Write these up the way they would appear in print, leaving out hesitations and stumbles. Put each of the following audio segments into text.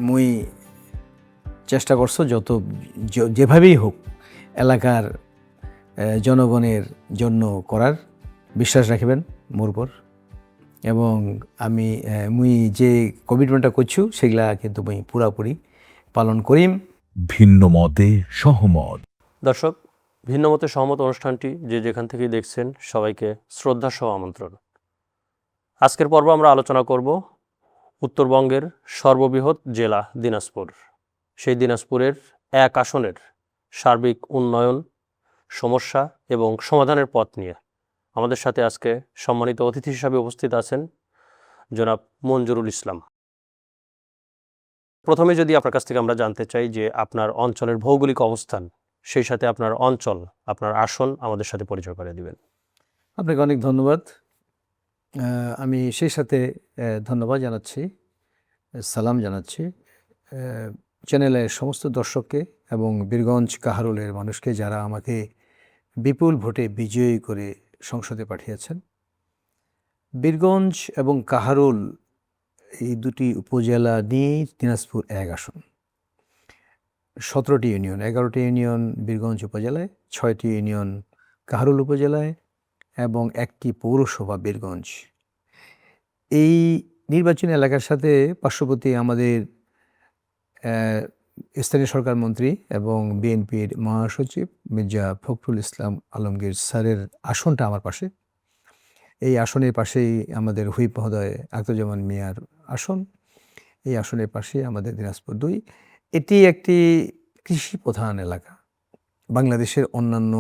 মুই চেষ্টা করছো যেভাবেই হোক এলাকার জনগণের জন্য করার বিশ্বাস রাখবেন মোর উপর। এবং মুই যে কমিটমেন্টটা করছু সেগুলা কিন্তু মুই পুরাপুরি পালন করিম। ভিন্ন মতে সহমত। দর্শক, ভিন্ন মতে সহমত অনুষ্ঠানটি যে যেখান থেকেই দেখছেন সবাইকে শ্রদ্ধা সহ আমন্ত্রণ। আজকের পর্ব আমরা আলোচনা করব উত্তরবঙ্গের সর্ববৃহৎ জেলা দিনাজপুর, সেই দিনাজপুরের এক আসনের সার্বিক উন্নয়ন, সমস্যা এবং সমাধানের পথ নিয়ে। আমাদের সাথে আজকে সম্মানিত অতিথি হিসাবে উপস্থিত আছেন জনাব মঞ্জুরুল ইসলাম। প্রথমে যদি আপনার কাছ থেকে আমরা জানতে চাই যে আপনার অঞ্চলের ভৌগোলিক অবস্থান, সেই সাথে আপনার অঞ্চল, আপনার আসন আমাদের সাথে পরিচয় করে দিবেন। আপনাকে অনেক ধন্যবাদ। আমি সেই সাথে ধন্যবাদ জানাচ্ছি, সালাম জানাচ্ছি চ্যানেলের সমস্ত দর্শককে এবং বীরগঞ্জ কাহারোলের মানুষকে যারা আমাকে বিপুল ভোটে বিজয়ী করে সংসদে পাঠিয়েছেন। বীরগঞ্জ এবং কাহারোল এই দুটি উপজেলা নিয়েই দিনাজপুর এক আসন। 17টি ইউনিয়ন, 11টি ইউনিয়ন বীরগঞ্জ উপজেলায়, 6টি ইউনিয়ন কাহারোল উপজেলায় এবং 1টি পৌরসভা বীরগঞ্জ। এই নির্বাচনী এলাকার সাথে পার্শ্ববর্তী আমাদের স্থানীয় সরকার মন্ত্রী এবং বিএনপির মহাসচিব মির্জা ফখরুল ইসলাম আলমগীর স্যারের আসনটা আমার পাশে। এই আসনের পাশেই আমাদের হুইপ মহোদয় আখতারুজ্জামান মিয়ার আসন। এই আসনের পাশে আমাদের দিনাজপুর 2। এটি একটি কৃষি প্রধান এলাকা। বাংলাদেশের অন্যান্য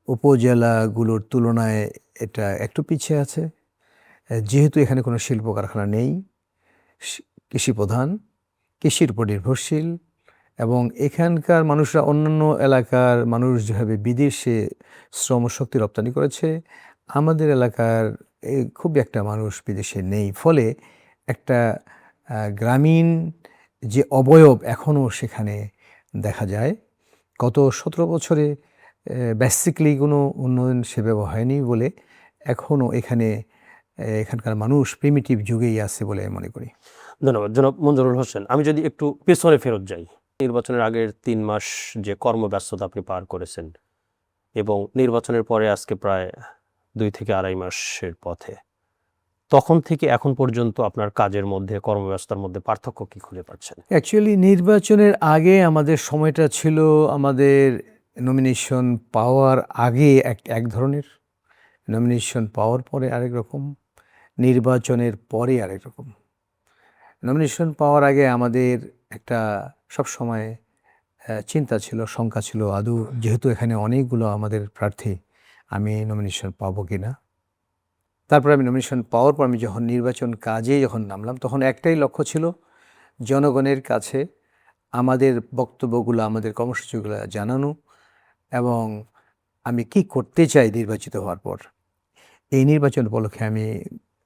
উপজেলাগুলোর তুলনায় এটা একটু পিছিয়ে আছে, যেহেতু এখানে কোনো শিল্প কারখানা নেই, কৃষি প্রধান, কৃষির উপর নির্ভরশীল। এবং এখানকার মানুষরা অন্যান্য এলাকার মানুষ যেভাবে বিদেশে শ্রমশক্তি রপ্তানি করেছে, আমাদের এলাকার খুব একটা মানুষ বিদেশে নেই। ফলে একটা গ্রামীণ যে অবয়ব এখনও সেখানে দেখা যায়। গত 17 বছরে বেসিক্যালি কোনো উন্নয়ন সেভাবে হয়নি বলে এখনও এখানকার মানুষ প্রিমিটিভ যুগেই আছে বলে মনে করি। ধন্যবাদ জনাব মঞ্জুরুল হোসেন। আমি যদি একটু পেছনে ফেরত যাই, নির্বাচনের আগের 3 মাস যে কর্মব্যস্ততা আপনি পার করেছেন এবং নির্বাচনের পরে আজকে প্রায় 2 থেকে 2.5 মাসের পথে, তখন থেকে এখন পর্যন্ত আপনার কাজের মধ্যে, কর্মব্যস্ততার মধ্যে পার্থক্য কি খুঁজে পাচ্ছেন? অ্যাকচুয়ালি নির্বাচনের আগে আমাদের সময়টা ছিল, আমাদের নমিনেশন পাওয়ার আগে এক ধরনের, নমিনেশন পাওয়ার পরে আরেক রকম, নির্বাচনের পরে আরেক রকম। নমিনেশন পাওয়ার আগে আমাদের একটা সবসময় চিন্তা ছিল, শঙ্কা ছিল, আদৌ যেহেতু এখানে অনেকগুলো আমাদের প্রার্থী, আমি নমিনেশন পাবো কি না। তারপর আমি নমিনেশন পাওয়ার পর আমি যখন নির্বাচন কাজে নামলাম, তখন একটাই লক্ষ্য ছিল, জনগণের কাছে আমাদের বক্তব্যগুলো, আমাদের কর্মসূচিগুলো জানানো এবং আমি কি করতে চাই নির্বাচিত হওয়ার পর। এই নির্বাচন উপলক্ষে আমি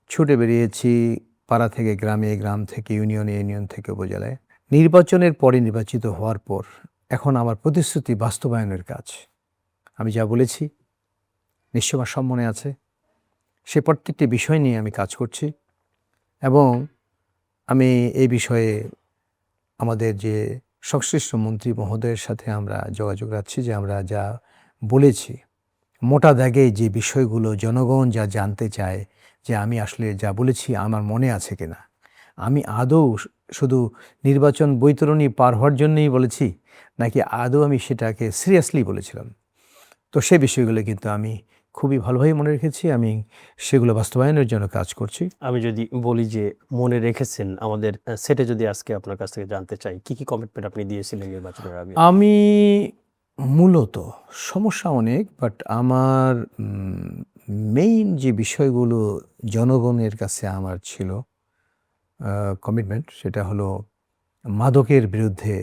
ছুটে বেরিয়েছি পাড়া থেকে গ্রামে, গ্রাম থেকে ইউনিয়নে, ইউনিয়ন থেকে উপজেলায়। নির্বাচনের পরে, নির্বাচিত হওয়ার পর এখন আমার প্রতিশ্রুতি বাস্তবায়নের কাজ। আমি যা বলেছি নিশ্চয় আমার সব মনে আছে। সে প্রত্যেকটি বিষয় নিয়ে আমি কাজ করছি এবং আমি এই বিষয়ে আমাদের যে সংশ্লিষ্ট মন্ত্রী মহোদয়ের সাথে আমরা যোগাযোগ রাখছি যে আমরা যা বলেছি মোটা দাগে যে বিষয়গুলো জনগণ যা জানতে চায়, যে আমি আসলে যা বলেছি আমার মনে আছে কিনা, আমি আদৌ শুধু নির্বাচন বৈতরণী পার হওয়ার জন্যই বলেছি নাকি আদৌ আমি সেটাকে সিরিয়াসলি বলেছিলাম। তো সেই বিষয়গুলো কিন্তু আমি খুবই ভালোভাবে মনে রেখেছি। আমি সেগুলো বাস্তবায়নের জন্য কাজ করছি। আমি যদি বলি যে মনে রেখেছেন, আমাদের সেটে যদি আজকে আপনার কাছ থেকে জানতে চাই কি কি কমিটমেন্ট আপনি দিয়েছিলেন নির্বাচনের আগে? আমি মূলত সমস্যা অনেক, বাট আমার মেইন যে বিষয়গুলো জনগণের কাছে আমার ছিল কমিটমেন্ট, সেটা হলো মাদকের বিরুদ্ধে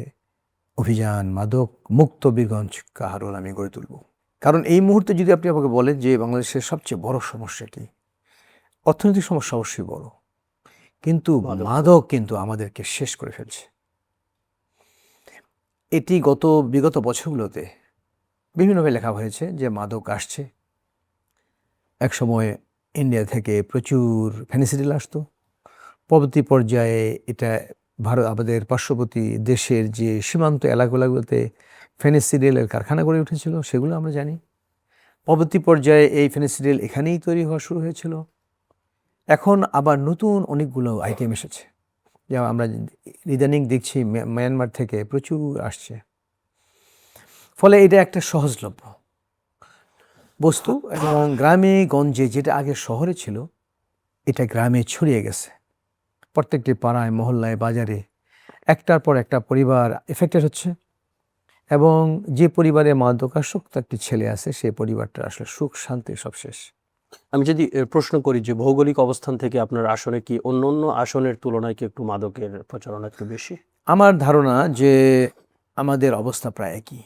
অভিযান, মাদক মুক্ত বীরগঞ্জ কাহারোল আমি গড়ে তুলব। কারণ এই মুহূর্তে যদি আপনি আমাকে বলেন যে বাংলাদেশের সবচেয়ে বড় সমস্যা কি, অর্থনৈতিক সমস্যা অবশ্যই বড়, কিন্তু মাদক কিন্তু আমাদেরকে শেষ করে ফেলছে। এটি বিগত বছরগুলোতে বিভিন্নভাবে লেখা হয়েছে যে মাদক আসছে। একসময় ইন্ডিয়া থেকে প্রচুর ফেনিসিডিল আসতো, পরবর্তী পর্যায়ে এটা আমাদের পার্শ্ববর্তী দেশের যে সীমান্ত এলাকাগুলোতে ফেনিসিডিলের কারখানা গড়ে উঠেছিল সেগুলো আমরা জানি। পরবর্তী পর্যায়ে এই ফেনিসিডিল এখানেই তৈরি হওয়া শুরু হয়েছিল। এখন আবার নতুন অনেকগুলো আইটেম এসেছে, যেমন আমরা ইদানিং দেখছি মায়ানমার থেকে প্রচুর আসছে। ফলে এটা একটা সহজলভ্য বস্তু এবং গ্রামে গঞ্জে যেটা আগে শহরে ছিল এটা গ্রামে ছড়িয়ে গেছে। প্রত্যেকটি পাড়ায়, মহল্লায়, বাজারে একটার পর একটা পরিবার এফেক্টেড হচ্ছে এবং যে পরিবারে মাদকাসক্ত একটি ছেলে আছে সেই পরিবারটা আসলে সুখ শান্তি সব শেষ। আমি যদি প্রশ্ন করি যে ভৌগোলিক অবস্থান থেকে আপনার আসনে কি অন্য অন্য আসনের তুলনায় কি একটু মাদকের প্রচলন একটু বেশি? আমার ধারণা যে আমাদের অবস্থা প্রায় একই।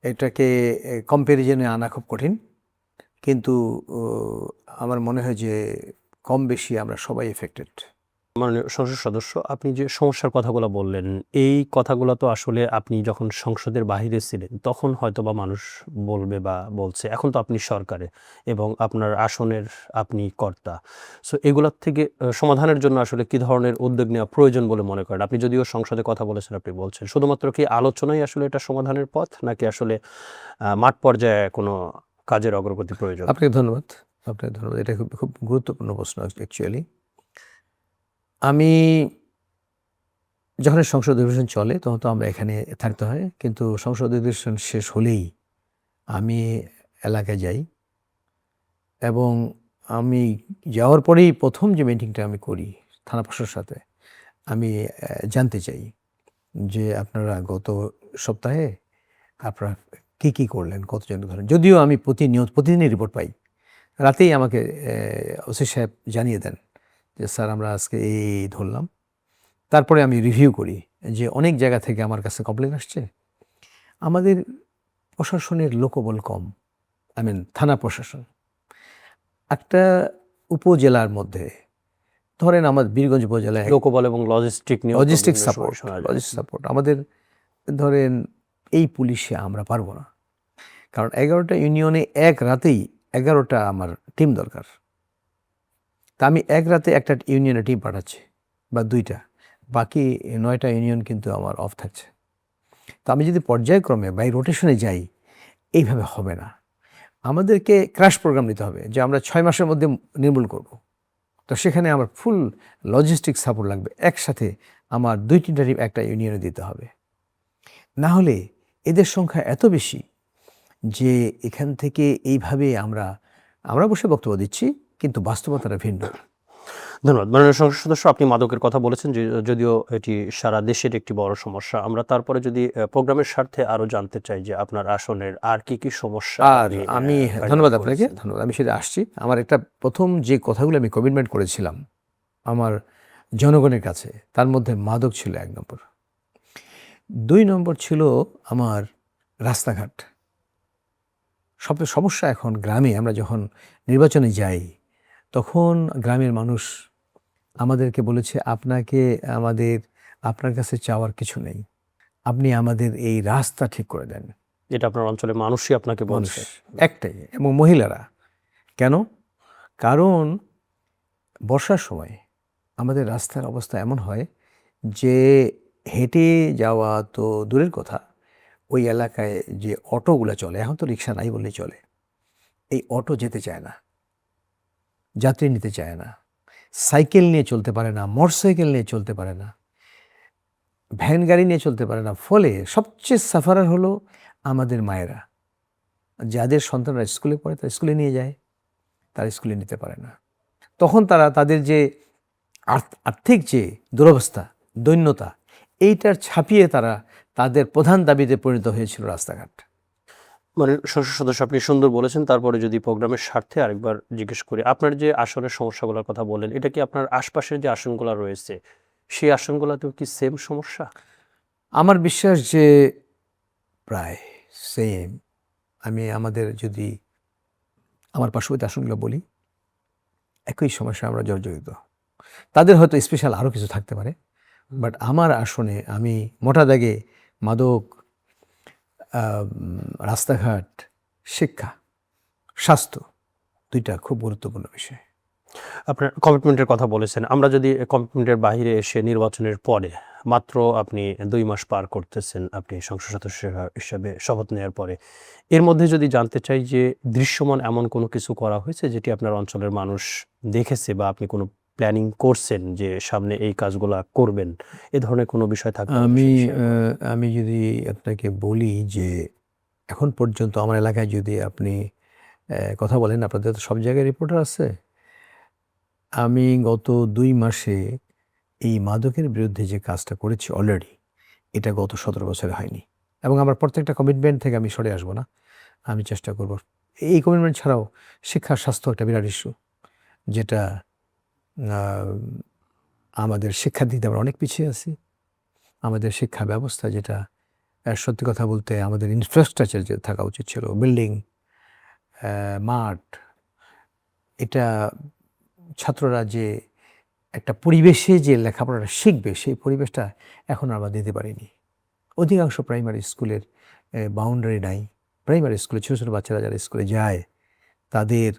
এটাকে কম্প্যারিজনে আনা খুব কঠিন, কিন্তু আমার মনে হয় যে কম বেশি আমরা সবাই এফেক্টেড। মাননীয় সংসদ সদস্য, আপনি যে সমস্যার কথাগুলো বললেন, এই কথাগুলো তো আসলে আপনি যখন সংসদের বাহিরে ছিলেন তখন হয়তো বা মানুষ বলবে বা বলছে। এখন তো আপনি সরকারে এবং আপনার আসনের আপনি কর্তা। সো এগুলোর থেকে সমাধানের জন্য আসলে কি ধরনের উদ্যোগ নেওয়া প্রয়োজন বলে মনে করেন? আপনি যদিও সংসদে কথা বলেছেন, আপনি বলছেন শুধুমাত্র কি আলোচনাই আসলে এটা সমাধানের পথ, নাকি আসলে মাঠ পর্যায়ে কোনো কাজের অগ্রগতি প্রয়োজন? আপনাকে ধন্যবাদ। এটা খুব খুব গুরুত্বপূর্ণ প্রশ্ন অ্যাকচুয়ালি। আমি যখন সংসদ অধিবেশন চলে তখন তো আমরা এখানে থাকতে হয়, কিন্তু সংসদ অধিবেশন শেষ হলেই আমি এলাকায় যাই এবং আমি যাওয়ার পরেই প্রথম যে মিটিংটা আমি করি থানা প্রশাসনের সাথে, আমি জানতে চাই যে আপনারা গত সপ্তাহে আপনারা কী করলেন, কতজন ধরেন। যদিও আমি প্রতিদিনই রিপোর্ট পাই, রাতেই আমাকে ওসি সাহেব জানিয়ে দেন যে স্যার আমরা আজকে এই ধরলাম। তারপরে আমি রিভিউ করি যে অনেক জায়গা থেকে আমার কাছে কমপ্লেন আসছে। আমাদের প্রশাসনের লোকবল কম, থানা প্রশাসন। একটা উপজেলার মধ্যে ধরেন আমার বীরগঞ্জ উপজেলায় লোকবল এবং লজিস্টিক নিয়ে লজিস্টিক সাপোর্ট আমাদের ধরেন এই পুলিশে আমরা পারবো না, কারণ 11টা ইউনিয়নে এক রাতেই 11টা আমার টিম দরকার। তা আমি এক রাতে একটা ইউনিয়নে টিম পাঠাচ্ছি বা 2টা, বাকি 9টা ইউনিয়ন কিন্তু আমার অফ থাকছে। তো আমি যদি পর্যায়ক্রমে বাই রোটেশনে যাই এইভাবে হবে না। আমাদেরকে ক্র্যাশ প্রোগ্রাম নিতে হবে যে আমরা 6 মাসের মধ্যে নির্মূল করব। তো সেখানে আমার ফুল লজিস্টিক সাপোর্ট লাগবে। একসাথে আমার 2-3টা টিম একটা ইউনিয়নে দিতে হবে, না হলে এদের সংখ্যা এত বেশি যে এখান থেকে এইভাবে আমরা বসে বক্তব্য দিচ্ছি কিন্তু বাস্তবতাটা ভিন্ন। ধন্যবাদ। মাননীয় সংসদ সদস্য, আপনি মাদকের কথা বলেছেন যে যদিও এটি সারা দেশের একটি বড় সমস্যা। আমরা তারপরে যদি প্রোগ্রামের স্বার্থে আরো জানতে চাই যে আপনার আসনের আর কি সমস্যা আর আমি ধন্যবাদ আপনাকে, ধন্যবাদ। আমি সেটা আসছি। আমার একটা প্রথম যে কথাগুলো আমি কমিটমেন্ট করেছিলাম আমার জনগণের কাছে, তার মধ্যে মাদক ছিল 1 নম্বর। 2 নম্বর ছিল আমার রাস্তাঘাট। সবচেয়ে সমস্যা এখন গ্রামে। আমরা যখন নির্বাচনে যাই তখন গ্রামের মানুষ আমাদেরকে বলেছে আপনার কাছে চাওয়ার কিছু নেই, আপনি আমাদের এই রাস্তা ঠিক করে দেন। এটা আপনার অঞ্চলের মানুষই আপনাকে বলছে? একটাই, এবং মহিলারা। কেন? কারণ বর্ষার সময় আমাদের রাস্তার অবস্থা এমন হয় যে হেঁটে যাওয়া তো দূরের কথা, ওই এলাকায় যে অটোগুলো চলে, এখন তো রিক্সা নাই বললেই চলে, এই অটো যেতে চায় না, যাত্রী নিতে চায় না, সাইকেল নিয়ে চলতে পারে না, মোটরসাইকেল নিয়ে চলতে পারে না, ভ্যান গাড়ি নিয়ে চলতে পারে না। ফলে সবচেয়ে সাফারার হলো আমাদের মায়েরা, যাদের সন্তানরা স্কুলে পড়ে তারা স্কুলে নিয়ে যায়, তারা স্কুলে নিতে পারে না। তখন তাদের যে আর্থিক যে দুরবস্থা, দৈন্যতা, এইটার ছাপিয়ে তারা তাদের প্রধান দাবিতে পরিণত হয়েছিল রাস্তাঘাট। মানে সংসদ সদস্য, আপনি সুন্দর বলেছেন। তারপরে যদি প্রোগ্রামের স্বার্থে আরেকবার জিজ্ঞেস করি, আপনার যে আসনের সমস্যাগুলোর কথা বললেন, এটা কি আপনার আশপাশের যে আসনগুলো রয়েছে সেই আসনগুলোতেও কি সেম সমস্যা? আমার বিশ্বাস যে প্রায় সেম। আমাদের যদি আমার পার্শ্ববর্তী আসনগুলো বলি, একই সমস্যা আমরা জর্জরিত। তাদের হয়তো স্পেশাল আরও কিছু থাকতে পারে, বাট আমার আসনে আমি মোটা দাগে মাদক, রাস্তাঘাট, শিক্ষা, স্বাস্থ্য 2টা খুব গুরুত্বপূর্ণ বিষয়। আপনার কমিটমেন্টের কথা বলেছেন। আমরা যদি কমিটমেন্টের বাইরে এসে নির্বাচনের পরে মাত্র আপনি 2 মাস পার করতেছেন আপনি সংসদ সদস্য হিসাবে শপথ নেওয়ার পরে। এর মধ্যে যদি জানতে চাই যে দৃশ্যমান এমন কোনো কিছু করা হয়েছে যেটি আপনার অঞ্চলের মানুষ দেখেছে বা আপনি কোনো প্ল্যানিং করছেন যে সামনে এই কাজগুলা করবেন। এ ধরনের কোনো বিষয় থাকলে আমি অবশ্যই শেয়ার করুন। আমি যদি আপনাকে বলি যে এখন পর্যন্ত আমার এলাকায় যদি আপনি কথা বলেন, আপনাদের তো সব জায়গায় রিপোর্টার আছে। আমি গত 2 মাসে এই মাদকের বিরুদ্ধে যে কাজটা করেছি অলরেডি, এটা গত 17 বছরে হয়নি। এবং আমার প্রত্যেকটা কমিটমেন্ট থেকে আমি সরে আসব না। আমি চেষ্টা করব। এই কমিটমেন্ট ছাড়াও শিক্ষা, স্বাস্থ্য একটা বিরাট ইস্যু, যেটা আ আমাদের শিক্ষার দিক দিয়ে আমরা অনেক পিছিয়ে আছি। আমাদের শিক্ষা ব্যবস্থা যেটা সত্যি কথা বলতে আমাদের ইনফ্রাস্ট্রাকচার যে থাকা উচিত ছিল, বিল্ডিং, মাঠ, এটা ছাত্ররা যে একটা পরিবেশে যে লেখাপড়াটা শিখবে, সেই পরিবেশটা এখন আমরা দিতে পারিনি। অধিকাংশ প্রাইমারি স্কুলের বাউন্ডারি নাই। প্রাইমারি স্কুলে ছোটো, ছোটো বাচ্চারা যারা স্কুলে যায়, তাদের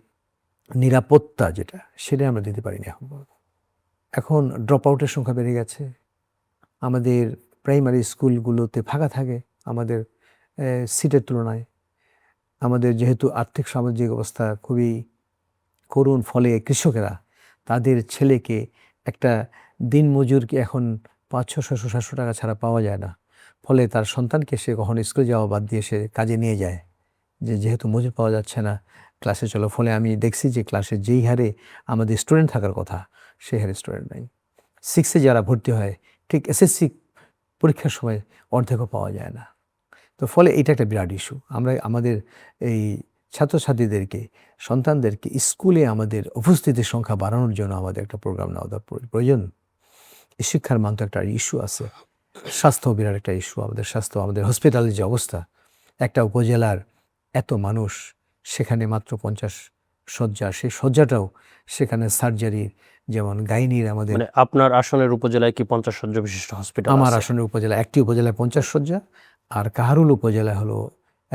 নিরাপত্তা যেটা, সেটা আমরা দিতে পারিনি এখন পর্যন্ত। এখন ড্রপ আউটের সংখ্যা বেড়ে গেছে। আমাদের প্রাইমারি স্কুলগুলোতে ফাঁকা থাকে আমাদের সিটের তুলনায়। আমাদের যেহেতু আর্থিক সামাজিক অবস্থা খুবই করুণ, ফলে কৃষকেরা তাদের ছেলেকে, একটা দিনমজুরকে এখন 500, 600, 700 টাকা ছাড়া পাওয়া যায় না। ফলে তার সন্তানকে সে কখনো স্কুলে যাওয়া বাদ দিয়ে সে কাজে নিয়ে যায়। যেহেতু মজুর পাওয়া যাচ্ছে না, ক্লাসে চলো। ফলে আমি দেখছি যে ক্লাসে যেই হারে আমাদের স্টুডেন্ট থাকার কথা, সেই হারে স্টুডেন্ট নাই। 6 এ যারা ভর্তি হয়, ঠিক এসএসসি পরীক্ষার সময় অর্ধেকও পাওয়া যায় না। তো ফলে এটা একটা বিরাট ইস্যু। আমরা আমাদের এই ছাত্রছাত্রীদেরকে, সন্তানদেরকে স্কুলে আমাদের উপস্থিতির সংখ্যা বাড়ানোর জন্য আমাদের একটা প্রোগ্রাম নেওয়া প্রয়োজন। এই শিক্ষার মান তো একটা ইস্যু আছে। স্বাস্থ্য বিরাট একটা ইস্যু। আমাদের স্বাস্থ্য, আমাদের হসপিটালের যে অবস্থা, একটা উপজেলার এত মানুষ, সেখানে মাত্র 50 শয্যা। সেই শয্যাটাও সেখানে সার্জারি, যেমন গাইনির আমাদের। মানে আপনার আসনের উপজেলায় কি 50 শয্যা বিশিষ্ট হসপিটাল আমার আছে? আসনের উপজেলা, একটি উপজেলায় 50 শয্যা, আর কাহারুল উপজেলায় হলো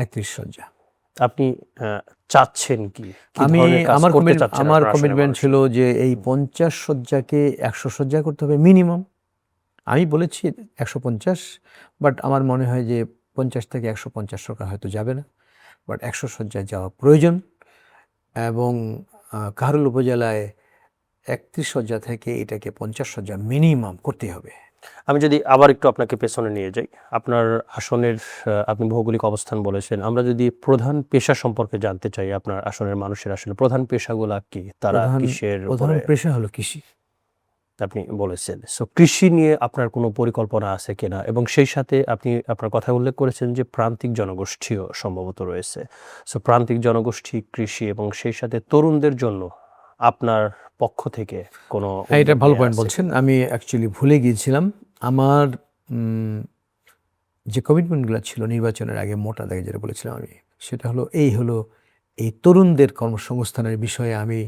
31 শয্যা। আপনি চাচ্ছেন কি? কি আমি ধরনের কাজ আমার করতে চাচ্ছেন আমার আপনার আসনের কমিটমেন্ট মানুষের? ছিল যে এই 50 শয্যাকে 100 শয্যা করতে হবে মিনিমাম। আমি বলেছি 150, বাট আমার মনে হয় যে 50 থেকে 150 টাকা হয়তো যাবে না, বাট 100 শয্যায় যাওয়া প্রয়োজন। এবং কাহারোল উপজেলায় 31 শয্যা থেকে এটাকে 50 শয্যা মিনিমাম করতেই হবে। আমি যদি আবার একটু আপনাকে পেছনে নিয়ে যাই, আপনার আসনের আপনি ভৌগোলিক অবস্থান বলেছেন। আমরা যদি প্রধান পেশা সম্পর্কে জানতে চাই, আপনার আসনের মানুষের আসলে প্রধান পেশাগুলা কি? তারা কিসের প্রধান উপরে? পেশা হলো কৃষি। আপনি বলেছেন। সো কৃষি নিয়ে আপনার কোনো পরিকল্পনা আছে কিনা? এবং সেই সাথে আপনি আপনার কথায় উল্লেখ করেছেন যে প্রান্তিক জনগোষ্ঠীও সম্ভবত রয়েছে। সো প্রান্তিক জনগোষ্ঠী, কৃষি এবং সেই সাথে তরুণদের জন্য আপনার পক্ষ থেকে কোনো হ্যাঁ, এটা উদ্যোগ ভালো নেয়া পয়েন্ট আছে বলছেন। কিনা? আমি অ্যাকচুয়ালি ভুলে গিয়েছিলাম। আমার যে কমিটমেন্টগুলো ছিল নির্বাচনের আগে, মোটা দাগে যেটা বলেছিলাম আমি, সেটা হলো এই তরুণদের কর্মসংস্থানের বিষয়ে আমি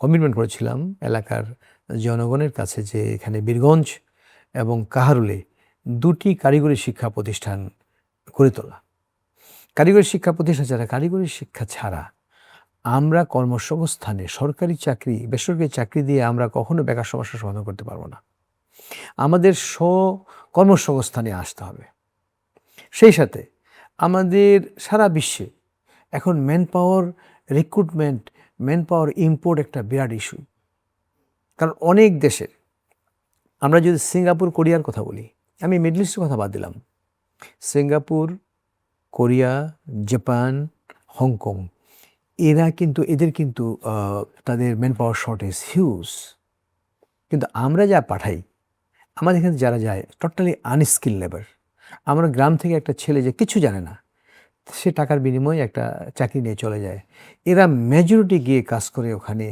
কমিটমেন্ট করেছিলাম এলাকার জনগণের কাছে যে এখানে বীরগঞ্জ এবং কাহারুলে 2টি কারিগরি শিক্ষা প্রতিষ্ঠান গড়ে তোলা। কারিগরি শিক্ষা প্রতিষ্ঠান ছাড়া, কারিগরি শিক্ষা ছাড়া আমরা কর্মসংস্থানে, সরকারি চাকরি, বেসরকারি চাকরি দিয়ে আমরা কখনো বেকার সমস্যার সমাধান করতে পারবো না। আমাদের কর্মসংস্থানে আসতে হবে। সেই সাথে আমাদের সারা বিশ্বে এখন man power recruitment, man power import একটা বিরাট ইস্যু। কারণ অনেক দেশের, আমরা যদি সিঙ্গাপুর, কোরিয়ার কথা বলি, আমি মিডল ইস্টের কথা বাদ দিলাম, সিঙ্গাপুর, কোরিয়া, জাপান, হংকং, এদের কিন্তু তাদের ম্যান পাওয়ার শর্টেজ হিউজ। কিন্তু আমরা যা পাঠাই, আমাদের এখানে যারা যায় টোটালি আনস্কিল লেবার। আমরা গ্রাম থেকে একটা ছেলে যে কিছু জানে না, সে টাকার বিনিময়ে একটা চাকরি নিয়ে চলে যায়। এরা মেজরিটি গিয়ে কাজ করে ওখানে,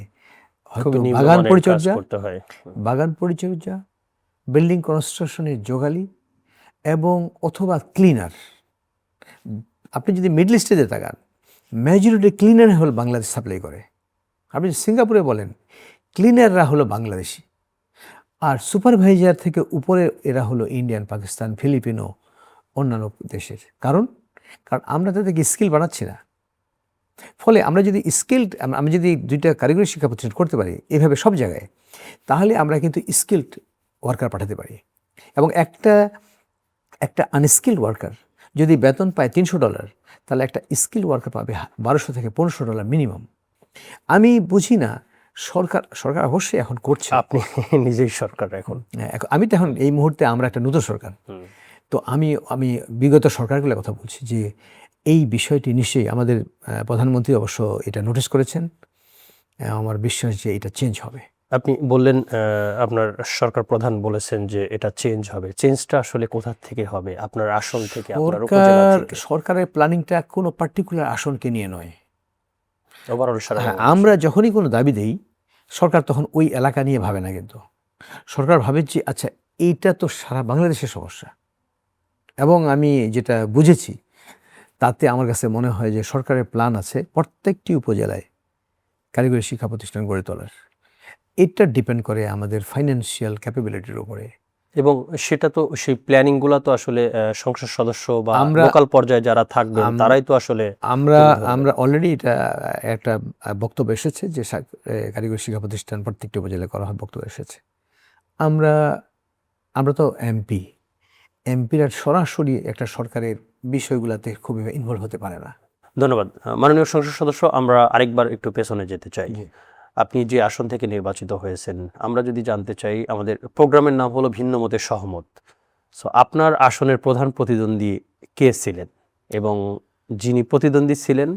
হয়তো খুবই বাগান নিম্নমানের কাজ পরিচর্যা, করতে হয়। বিল্ডিং কনস্ট্রাকশনের যোগালি, এবং অথবা ক্লিনার। আপনি যদি মিডল ইস্টে তাকান, মেজরিটি ক্লিনার হল বাংলাদেশ সাপ্লাই করে। আপনি সিঙ্গাপুরে বলেন, ক্লিনাররা হলো বাংলাদেশি, আর সুপারভাইজার থেকে উপরে এরা হলো ইন্ডিয়ান, পাকিস্তান, ফিলিপিনো, অন্যান্য দেশের। কারণ আমরা তাদেরকে স্কিল বানাচ্ছি না। ফলে আমরা যদি স্কিল্ড, আমরা যদি দুইটা কারিগরি শিক্ষা প্রতিষ্ঠান করতে পারি এভাবে সব জায়গায়, তাহলে আমরা কিন্তু স্কিল্ড ওয়ার্কার পাঠাতে পারি। এবং একটা আনস্কিল্ড ওয়ার্কার যদি বেতন পায় $300, তাহলে একটা স্কিল্ড ওয়ার্কার পাবে $1200 থেকে $1500 মিনিমাম। আমি বুঝি না, সরকার অবশ্যই এখন করছে। আপনি নিজেই সরকার এখন। হ্যাঁ, আমি তো এখন এই মুহূর্তে আমরা একটা নতুন সরকার, তো আমি বিগত সরকারগুলোর কথা বলছি যে এই বিষয়টি নিশ্চয়ই আমাদের প্রধানমন্ত্রী অবশ্য এটা নোটিস করেছেন। আমার বিশ্বাস যে এটা চেঞ্জ হবে। আপনি বললেন আপনার সরকার প্রধান বলেছেন যে এটা চেঞ্জ হবে। চেঞ্জটা আসলে কোথা থেকে হবে? আপনার আসন থেকে, আপনার উপজেলা থেকে? সরকারের প্ল্যানিংটা কোনো পার্টিকুলার আসনকে নিয়ে নয়। ওভারঅল সারা হ্যাঁ, বাংলাদেশে। আমরা যখনই কোনো দাবি দেই, সরকার তখন ওই এলাকা নিয়ে ভাবে না, কিন্তু সরকার ভাবে যে আচ্ছা এইটা তো সারা বাংলাদেশের সমস্যা। এবং আমি যেটা বুঝেছি তাতে আমার কাছে মনে হয় যে সরকারের প্ল্যান আছে প্রত্যেকটি উপজেলায় কারিগরি শিক্ষা প্রতিষ্ঠান গড়ে তোলার। এটা ডিপেন্ড করে আমাদের ফাইন্যান্সিয়াল ক্যাপাবিলিটির উপরে। এবং সেটা তো সেই প্ল্যানিং গুলা তো আসলে সংসদ সদস্য বা আমরা- লোকাল পর্যায়ে যারা থাকবেন তারাই তো আসলে আমরা তুলে ধরবে। আমরা অলরেডি এটা একটা বক্তব্য এসেছে যে কারিগরি শিক্ষা প্রতিষ্ঠান প্রত্যেকটি উপজেলায় করা হয়, বক্তব্য এসেছে। আমরা তো এমপিরা সরাসরি একটা সরকারের বিষয়গুলোতে খুব ইনভলভ হতে পারে না। ধন্যবাদ। মাননীয় সংসদ সদস্য, আমরা আরেকবার একটু পেছনে যেতে চাই। জি। আপনি যে আসন থেকে নির্বাচিত হয়েছেন, আমরা যদি জানতে চাই, আমাদের প্রোগ্রামের নাম হলো ভিন্ন মতে সহমত। সো আপনার আসনের প্রধান প্রতিদ্বন্দ্বী কে ছিলেন এবং যিনি প্রতিদ্বন্দ্বী ছিলেন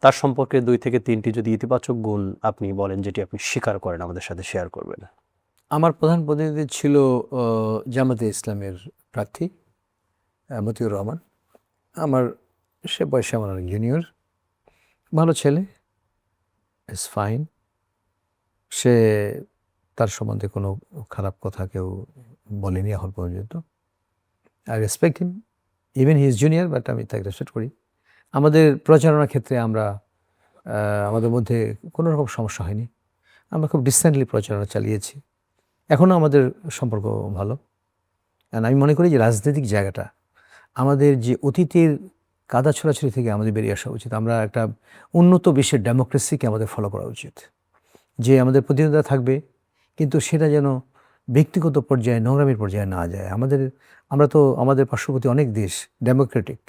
তার সম্পর্কে 2 থেকে 3টি যদি ইতিবাচক গুণ আপনি বলেন যেটি আপনি স্বীকার করেন, আমাদের সাথে শেয়ার করবেন। আমার প্রধান প্রতিনিধি ছিল জামাতে ইসলামের প্রার্থী মতিউর রহমান। সে বয়সে আমার অনেক জুনিয়র, ভালো ছেলে, ইজ ফাইন। তার সম্বন্ধে কোনো খারাপ কথা কেউ বলেনি এখন পর্যন্ত। I respect him, even he is junior, but আমি তাকে রেসপেক্ট করি। আমাদের প্রচারণার ক্ষেত্রে আমাদের মধ্যে কোনো রকম সমস্যা হয়নি। আমরা খুব ডিসেন্টলি প্রচারণা চালিয়েছি, এখনও আমাদের সম্পর্ক ভালো। আর আমি মনে করি যে রাজনৈতিক জায়গাটা আমাদের যে অতীতের কাদা ছোড়াছড়ি থেকে আমাদের বেরিয়ে আসা উচিত। আমরা একটা উন্নত বিশ্বের ডেমোক্রেসিকে আমাদের ফলো করা উচিত, যে আমাদের প্রতিনিধিতা থাকবে, কিন্তু সেটা যেন ব্যক্তিগত পর্যায়ে, নোংরামির পর্যায়ে না যায়। আমাদের পার্শ্ববর্তী অনেক দেশ ডেমোক্রেটিক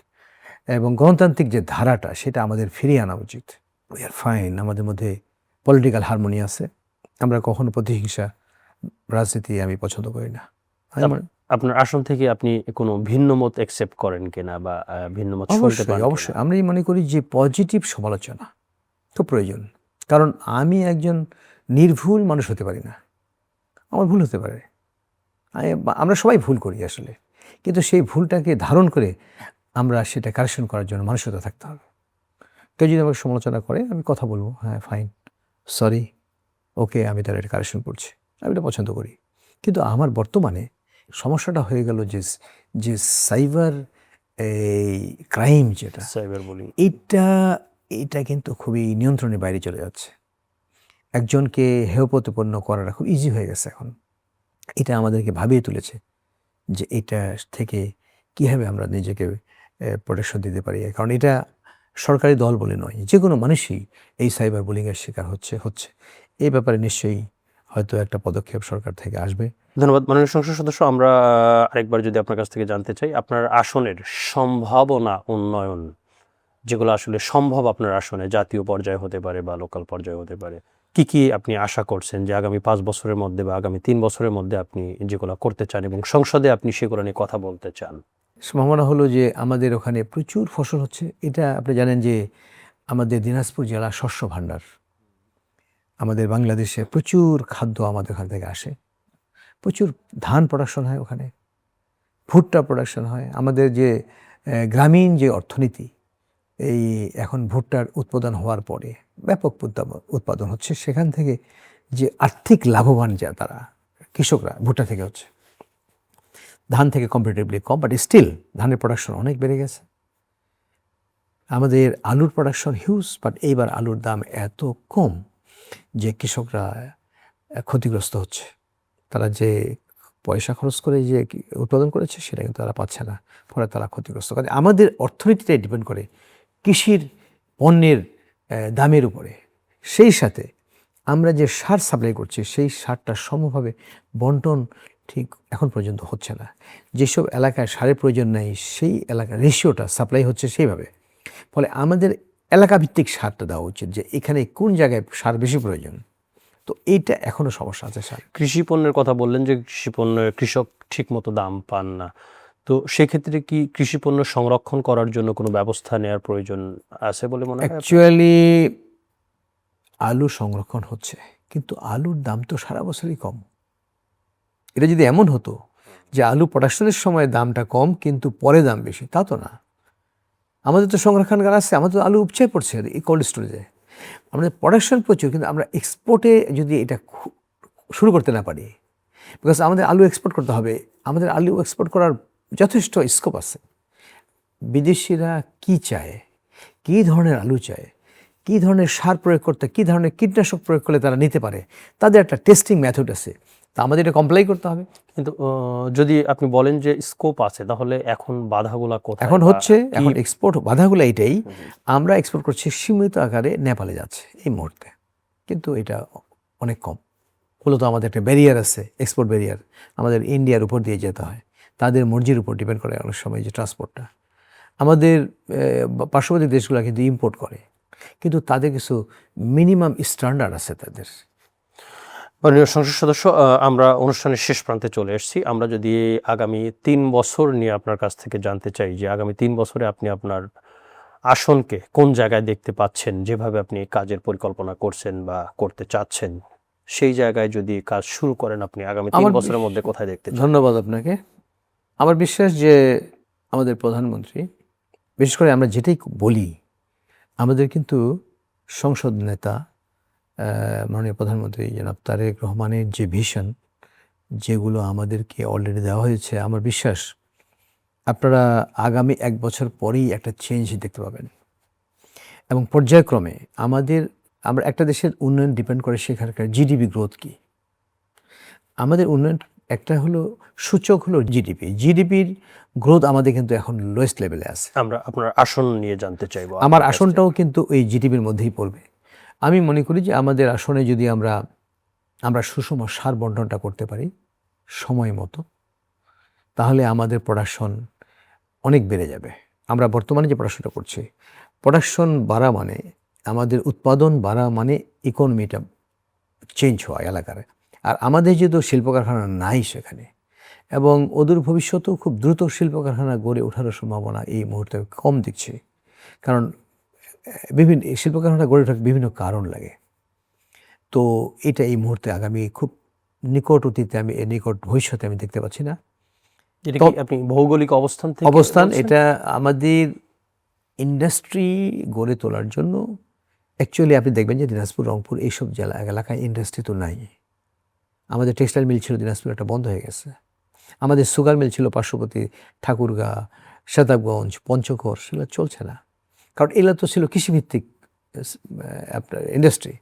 এবং গণতান্ত্রিক যে ধারাটা, সেটা আমাদের ফিরিয়ে আনা উচিত। উই আর ফাইন, আমাদের মধ্যে পলিটিক্যাল হারমোনি আছে। আমরা কখনো প্রতিহিংসা রাজনীতি আমি পছন্দ করি না। আপনার আসন থেকে আপনি কোনো ভিন্ন মত অ্যাকসেপ্ট করেন কিনা বা ভিন্ন মত শুনতে পান? অবশ্যই আমি মনে করি যে পজিটিভ সমালোচনা খুব প্রয়োজন। কারণ আমি একজন নির্ভুল মানুষ হতে পারি না, আমার ভুল হতে পারে। আমরা সবাই ভুল করি আসলে, কিন্তু সেই ভুলটাকে ধারণ করে আমরা সেটা কারেকশন করার জন্য মানসিকতা থাকতে হবে। কেউ যদি আমাকে সমালোচনা করে, আমি কথা বলবো, হ্যাঁ ফাইন, সরি, ওকে, আমি তার এটা কারেকশন করছি, আমি এটা পছন্দ করি। কিন্তু আমার বর্তমানে সমস্যাটা হয়ে গেল যে সাইবার ক্রাইম যেটা, সাইবার বুলিং, এটা কিন্তু খুবই নিয়ন্ত্রণের বাইরে চলে যাচ্ছে। একজনকে হেয় প্রতিপন্ন করাটা খুব ইজি হয়ে গেছে এখন। এটা আমাদেরকে ভাবিয়ে তুলেছে যে এটা থেকে কীভাবে আমরা নিজেকে প্রোটেকশন দিতে পারি। কারণ এটা সরকারি দল বলে নয়, যে কোনো মানুষই এই সাইবার বুলিংয়ের শিকার হচ্ছে। এই ব্যাপারে নিশ্চয়ই হয়তো একটা পদক্ষেপ সরকার থেকে আসবে। ধন্যবাদ মাননীয় সংসদ সদস্য। আমরা আরেকবার যদি আপনার কাছ থেকে জানতে চাই, আপনার আসনের সম্ভাবনা উন্নয়ন, যেগুলো আসলে সম্ভব আপনার আসনে, জাতীয় পর্যায়ে হতে পারে বা লোকাল পর্যায়ে হতে পারে, কি আপনি আশা করছেন যে আগামী 5 বছরের মধ্যে বা আগামী 3 বছরের মধ্যে আপনি যেগুলো করতে চান এবং সংসদে আপনি সেগুলো নিয়ে কথা বলতে চান? সম্ভাবনা হলো যে আমাদের ওখানে প্রচুর ফসল হচ্ছে। এটা আপনি জানেন যে আমাদের দিনাজপুর জেলা শস্য ভাণ্ডার। আমাদের বাংলাদেশে প্রচুর খাদ্য আমাদের ওখান থেকে আসে, প্রচুর ধান প্রোডাকশন হয় ওখানে, ভুট্টা প্রোডাকশন হয়। আমাদের যে গ্রামীণ যে অর্থনীতি, এই এখন ভুট্টার উৎপাদন হওয়ার পরে ব্যাপক উৎপাদন হচ্ছে, সেখান থেকে যে আর্থিক লাভবান যা তারা কৃষকরা ভুট্টা থেকে হচ্ছে। ধান থেকে কম্পারেটিভলি কম, বাট স্টিল ধানের প্রোডাকশন অনেক বেড়ে গেছে। আমাদের আলুর প্রোডাকশন হিউজ, বাট এইবার আলুর দাম এত কম যে কৃষকরা ক্ষতিগ্রস্ত হচ্ছে। তারা যে পয়সা খরচ করে যে উৎপাদন করেছে সেটা কিন্তু তারা পাচ্ছে না, ফলে তারা ক্ষতিগ্রস্ত। কারণ আমাদের অর্থনীতিটাই ডিপেন্ড করে কৃষির পণ্যের দামের উপরে। সেই সাথে আমরা যে সার সাপ্লাই করছি সেই সারটা সমভাবে বন্টন ঠিক এখন পর্যন্ত হচ্ছে না। যেসব এলাকায় সারের প্রয়োজন নেই সেই এলাকার রেশিওটা সাপ্লাই হচ্ছে সেইভাবে। ফলে আমাদের এলাকাভিত্তিক সারটা দেওয়া উচিত, যে এখানে কোন জায়গায় সার বেশি প্রয়োজন। তো এইটা এখনও সমস্যা আছে সার। কৃষি পণ্যের কথা বললেন যে কৃষি পণ্যের কৃষক ঠিকমতো দাম পান না, তো সেক্ষেত্রে কি কৃষি পণ্য সংরক্ষণ করার জন্য কোনো ব্যবস্থা নেওয়ার প্রয়োজন আছে বলে মনে হয় আপনার? অ্যাকচুয়ালি আলু সংরক্ষণ হচ্ছে, কিন্তু আলুর দাম তো সারা বছরই কম। এটা যদি এমন হতো যে আলু প্রোডাকশনের সময় দামটা কম কিন্তু পরে দাম বেশি, তা তো না। আমাদের তো সংরক্ষণগার আছে, আমাদের তো আলু উপচে পড়ছে এই কোল্ড স্টোরেজে। আমাদের প্রোডাকশন প্রচুর, কিন্তু আমরা এক্সপোর্টে যদি এটা শুরু করতে না পারি, বিকজ আমাদের আলু এক্সপোর্ট করতে হবে, আমাদের আলু এক্সপোর্ট করার যথেষ্ট স্কোপ আছে। বিদেশিরা কি চায়, কী ধরনের আলু চায়, কী ধরনের সার প্রয়োগ করতে, কী ধরনের কীটনাশক প্রয়োগ করলে তারা নিতে পারে, তাদের একটা টেস্টিং মেথড আছে। তা আমাদের এটা কমপ্লাই করতে হবে। কিন্তু যদি আপনি বলেন যে স্কোপ আছে, তাহলে এখন বাধাগুলা কোথায়? এখন বা হচ্ছে, কি- এখন এক্সপোর্ট বাধাগুলো এইটাই, আমরা এক্সপোর্ট করছি সীমিত আকারে নেপালে যাচ্ছে এই মুহূর্তে, কিন্তু এটা অনেক কম। মূলত আমাদের একটা ব্যারিয়ার আছে, এক্সপোর্ট ব্যারিয়ার। আমাদের ইন্ডিয়ার উপর দিয়ে যেতে হয়, তাদের মর্জির উপর ডিপেন্ড করে অনেক সময় যে ট্রান্সপোর্টটা। আমাদের পার্শ্ববর্তী দেশগুলো কিন্তু ইম্পোর্ট করে, কিন্তু তাদের কিছু মিনিমাম স্ট্যান্ডার্ড আছে তাদের। মাননীয় সংসদ সদস্য, আমরা অনুষ্ঠানের শেষ প্রান্তে চলে এসেছি। আমরা যদি আগামী 3 বছর নিয়ে আপনার কাছ থেকে জানতে চাই যে আগামী 3 বছরে আপনি আপনার আসনকে কোন জায়গায় দেখতে পাচ্ছেন, যেভাবে আপনি কাজের পরিকল্পনা করছেন বা করতে চাচ্ছেন, সেই জায়গায় যদি কাজ শুরু করেন আপনি আগামী 3 বছরের মধ্যে কোথায় দেখতে চান? ধন্যবাদ আপনাকে। আমার বিশ্বাস যে আমাদের প্রধানমন্ত্রী, বিশেষ করে আমরা যেটাই বলি, আমাদের কিন্তু সংসদ নেতা মাননীয় প্রধানমন্ত্রী জনাব তারেক রহমানের যে ভিশন, যেগুলো আমাদেরকে অলরেডি দেওয়া হয়েছে, আমার বিশ্বাস আপনারা আগামী 1 বছর পরেই একটা চেঞ্জ দেখতে পাবেন। এবং পর্যায়ক্রমে আমরা একটা দেশের উন্নয়ন ডিপেন্ড করে সেখানকার জিডিপি গ্রোথ কি। আমাদের উন্নয়ন একটা হলো সূচক হলো জিডিপির গ্রোথ আমাদের কিন্তু এখন লোয়েস্ট লেভেলে আছে। আমরা আপনার আসন নিয়ে জানতে চাইবো। আমার আপনার কাছ থেকে। আসনটাও কিন্তু ওই জিডিপির মধ্যেই পড়বে। আমি মনে করি যে আমাদের আসনে যদি আমরা সুষম সার বন্টনটা করতে পারি সময় মতো, তাহলে আমাদের প্রোডাকশন অনেক বেড়ে যাবে। আমরা বর্তমানে যে প্রোডাকশনটা করছি, প্রোডাকশন বাড়া মানে আমাদের উৎপাদন বাড়া মানে ইকোনমিটা চেঞ্জ হওয়া এলাকার। আর আমাদের যেহেতু শিল্প কারখানা নাই সেখানে, এবং অদূর ভবিষ্যতেও খুব দ্রুত শিল্প কারখানা গড়ে ওঠার সম্ভাবনা এই মুহূর্তে কম দেখছি। কারণ বিভিন্ন শিল্প কারখানা গড়ে ওঠার বিভিন্ন কারণ লাগে। তো এটা এই মুহূর্তে আগামী খুব নিকট অতীতে নিকট ভবিষ্যতে আমি দেখতে পাচ্ছি না। এটা কি আপনি ভৌগোলিক অবস্থান থেকে অবস্থান বলছেন? এটা আমাদের ইন্ডাস্ট্রি গড়ে তোলার জন্য। অ্যাকচুয়ালি আপনি দেখবেন যে দিনাজপুর, রংপুর এইসব এলাকায় ইন্ডাস্ট্রি তো নাই। আমাদের টেক্সটাইল মিল ছিল দিনাজপুর, একটা বন্ধ হয়ে গেছে। আমাদের সুগার মিল ছিল পার্শ্ববর্তী ঠাকুরগাঁ, শতাবগঞ্জ, পঞ্চগড়, সেগুলো চলছে না। কারণ এগুলো তো ছিল কৃষিভিত্তিক আপনার ইন্ডাস্ট্রি।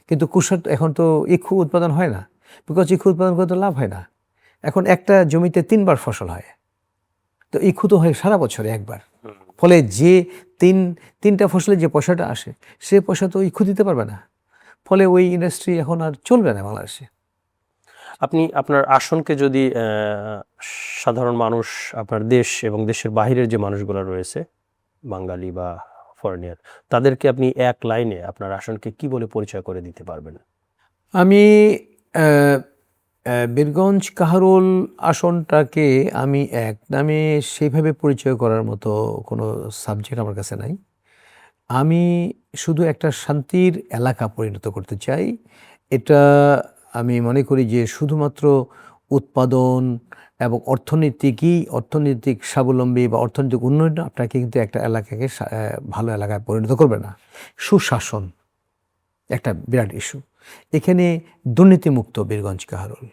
কিন্তু কুষার এখন তো ইক্ষু উৎপাদন হয় না, বিকজ ইক্ষু উৎপাদন করে তো লাভ হয় না। এখন একটা জমিতে 3 বার ফসল হয়, তো ইক্ষু তো হয় সারা বছরে একবার। ফলে যে তিনটা ফসলে যে পয়সাটা আসে, সে পয়সা তো ইক্ষু দিতে পারবে না। ফলে ওই ইন্ডাস্ট্রি এখন আর চলবে না বাংলাদেশে। আপনি আপনার আসনকে যদি সাধারণ মানুষ, আপনার দেশ এবং দেশের বাইরের যে মানুষগুলো রয়েছে, বাঙালি বা ফরেনিয়ার, তাদেরকে আপনি এক লাইনে আপনার আসনকে কি বলে পরিচয় করে দিতে পারবেন? আমি বীরগঞ্জ কাহারোল আসনটাকে আমি এক নামে সেইভাবে পরিচয় করার মতো কোনো সাবজেক্ট আমার কাছে নাই। আমি শুধু একটা শান্তির এলাকা পরিণত করতে চাই। এটা আমি মনে করি যে শুধুমাত্র উৎপাদন এবং অর্থনৈতিক স্বাবলম্বী বা অর্থনৈতিক উন্নয়ন আপনাকে কিন্তু একটা এলাকাকে ভালো এলাকায় পরিণত করবে না। সুশাসন একটা বিরাট ইস্যু। এখানে দুর্নীতিমুক্ত বীরগঞ্জ কাহারোল।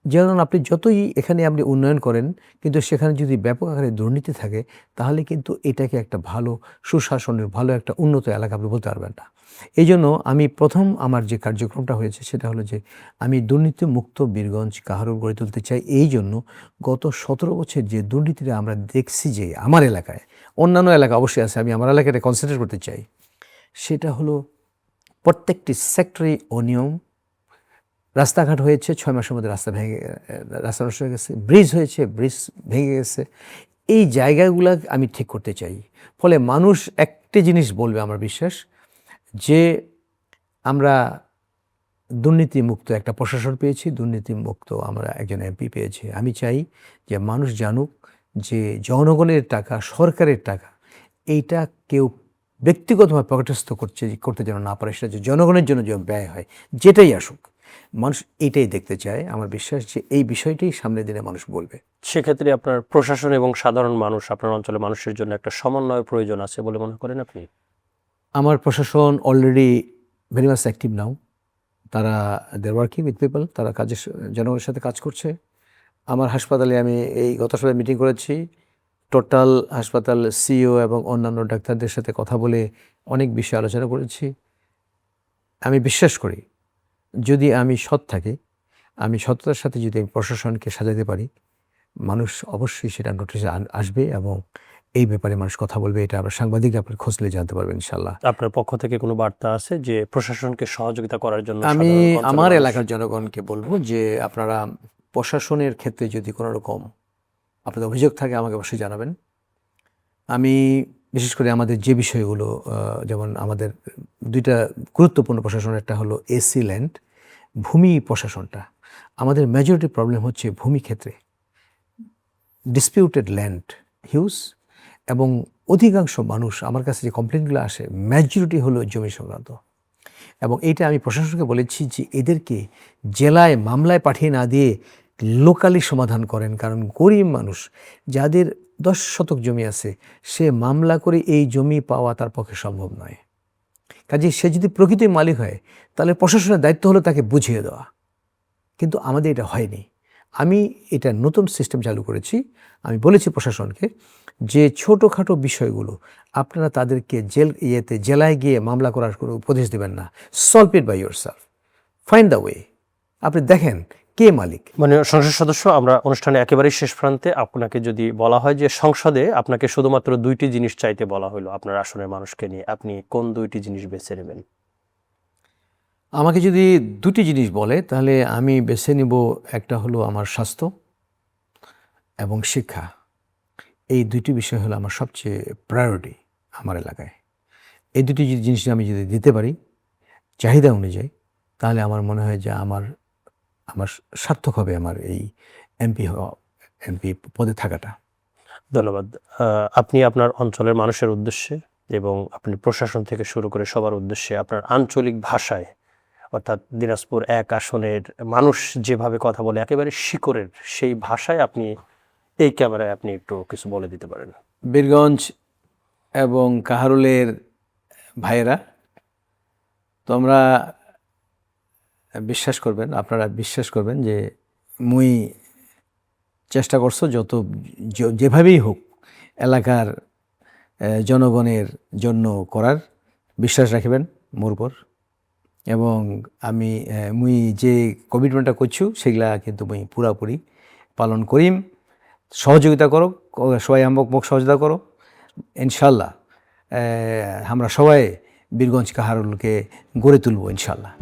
যেমন আপনি যতই এখানে আপনি উন্নয়ন করেন, কিন্তু সেখানে যদি ব্যাপক আকারে দুর্নীতি থাকে, তাহলে কিন্তু এটাকে একটা ভালো সুশাসনের ভালো একটা উন্নত এলাকা আপনি বলতে পারবেন না। এই জন্য আমি প্রথম আমার যে কার্যক্রমটা হয়েছে সেটা হলো যে আমি দুর্নীতিমুক্ত বীরগঞ্জ কাহারোল গড়ে তুলতে চাই। এই জন্য গত 17 বছর যে দুর্নীতিটা আমরা দেখছি যে আমার এলাকায়, অন্যান্য এলাকা অবশ্যই আছে, আমি আমার এলাকাটা কনসেন্ট্রেট করতে চাই। সেটা হলো প্রত্যেকটি সেক্টরে অনিয়ম। রাস্তাঘাট হয়েছে 6 মাসের মধ্যে রাস্তা নষ্ট হয়ে গেছে, ব্রিজ হয়েছে, ব্রিজ ভেঙে গেছে। এই জায়গাগুলো আমি ঠিক করতে চাই। ফলে মানুষ একটি জিনিস বলবে আমার বিশ্বাস, যে আমরা দুর্নীতিমুক্ত একটা প্রশাসন পেয়েছি, দুর্নীতিমুক্ত আমরা একজন এমপি পেয়েছি। আমি চাই যে মানুষ জানুক যে জনগণের টাকা, সরকারের টাকা, এইটা কেউ ব্যক্তিগতভাবে পকেটস্থ করতে যেন না পারে, সেটা যে জনগণের জন্য যেন ব্যয় হয়, যেটাই আসুক। মানুষ এইটাই দেখতে চায়। আমার বিশ্বাস যে এই বিষয়টাই সামনের দিনে মানুষ বলবে। সেক্ষেত্রে আপনার প্রশাসন এবং সাধারণ মানুষ, আপনার অঞ্চলের মানুষের জন্য একটা সমন্বয়ের প্রয়োজন আছে বলে মনে করেন আপনি? আমার প্রশাসন অলরেডি ভেরি মাচ অ্যাক্টিভ নাও। তারা দেয়ার ওয়ার্কিং উইথ পিপল, তারা জনগণের সাথে কাজ করছে। আমার হাসপাতালে আমি এই গত সপ্তাহে মিটিং করেছি। টোটাল হাসপাতাল সিইও এবং অন্যান্য ডাক্তারদের সাথে কথা বলে অনেক বিষয়ে আলোচনা করেছি। আমি বিশ্বাস করি যদি আমি সৎ থাকি, আমি সততার সাথে যদি আমি প্রশাসনকে সাজাতে পারি, মানুষ অবশ্যই সেটা নোটিশে আসবে এবং এই ব্যাপারে মানুষ কথা বলবে। এটা আবার সাংবাদিক আপনার খোঁজলে জানতে পারবেন ইনশাল্লাহ। আপনার পক্ষ থেকে কোনো বার্তা আছে যে প্রশাসনকে সহযোগিতা করার জন্য? আমি সাধারণ অঞ্চলের আমার মানুষ- এলাকার জনগণকে বলবো যে আপনারা প্রশাসনের ক্ষেত্রে যদি কোনো রকম আপনাদের অভিযোগ থাকে আমাকে অবশ্যই জানাবেন। আমি বিশেষ করে আমাদের যে বিষয়গুলো যেমন আমাদের দুইটা গুরুত্বপূর্ণ প্রশাসন, একটা হলো এসি ল্যান্ড, ভূমি প্রশাসনটা। আমাদের মেজরিটি প্রবলেম হচ্ছে ভূমি ক্ষেত্রে, ডিসপিউটেড ল্যান্ড হিউজ, এবং অধিকাংশ মানুষ আমার কাছে যে কমপ্লেনগুলো আসে মেজরিটি হলো জমি সংক্রান্ত। এবং এইটা আমি প্রশাসনকে বলেছি যে এদেরকে জেলায় মামলায় পাঠিয়ে না দিয়ে লোকালি সমাধান করেন। কারণ গরিব মানুষ যাদের 10 শতক জমি আছে, সে মামলা করে এই জমি পাওয়া তার পক্ষে সম্ভব নয়। কাজে সে যদি প্রকৃতির মালিক হয় তাহলে প্রশাসনের দায়িত্ব হলো তাকে বুঝিয়ে দেওয়া, কিন্তু আমাদের এটা হয়নি। আমি এটা নতুন সিস্টেম চালু করেছি। আমি বলেছি প্রশাসনকে যে ছোটোখাটো বিষয়গুলো আপনারা তাদেরকে জেলায় গিয়ে মামলা করার কোনো উপদেশ দেবেন না। Solve it by yourself, find the way. আপনি দেখেন কে মালিক। মানে সংসদ সদস্য, আমরা অনুষ্ঠানে একেবারেই শেষ প্রান্তে, আপনাকে যদি বলা হয় যে সংসদে আপনাকে শুধুমাত্র 2টি জিনিস চাইতে বলা হলো আপনার আসনের মানুষকে নিয়ে, আপনি কোন 2টি জিনিস বেছে নেবেন? আমাকে যদি 2টি জিনিস বলে তাহলে আমি বেছে নিব, একটা হলো আমার স্বাস্থ্য এবং শিক্ষা। এই 2টি বিষয় হলো আমার সবচেয়ে প্রায়োরিটি আমার এলাকায়। এই 2টি জিনিস আমি যদি দিতে পারি চাহিদা অনুযায়ী, তাহলে আমার মনে হয় যে আমার সার্থক হবে আমার এই এমপি পদে থাকাটা। ধন্যবাদ। আপনি আপনার অঞ্চলের মানুষের উদ্দেশ্যে এবং আপনি প্রশাসন থেকে শুরু করে সবার উদ্দেশ্যে আপনার আঞ্চলিক ভাষায়, অর্থাৎ দিনাজপুর 1 আসনের মানুষ যেভাবে কথা বলে একেবারে শিকড়ের সেই ভাষায় আপনি এই ক্যামেরায় আপনি একটু কিছু বলে দিতে পারেন। বীরগঞ্জ এবং কাহারুলের ভাইয়েরা, তোমরা আপনারা বিশ্বাস করবেন যে মুই চেষ্টা করছো যেভাবেই হোক এলাকার জনগণের জন্য করার। বিশ্বাস রাখবেন মোর উপর, এবং মুই যে কমিটমেন্টটা করছি সেগুলা কিন্তু মুই পুরাপুরি পালন করিম। সহযোগিতা করো, সবাই মোক সহযোগিতা করো। ইনশাল্লাহ আমরা সবাই বীরগঞ্জ কাহারুলকে গড়ে তুলব ইনশাল্লাহ।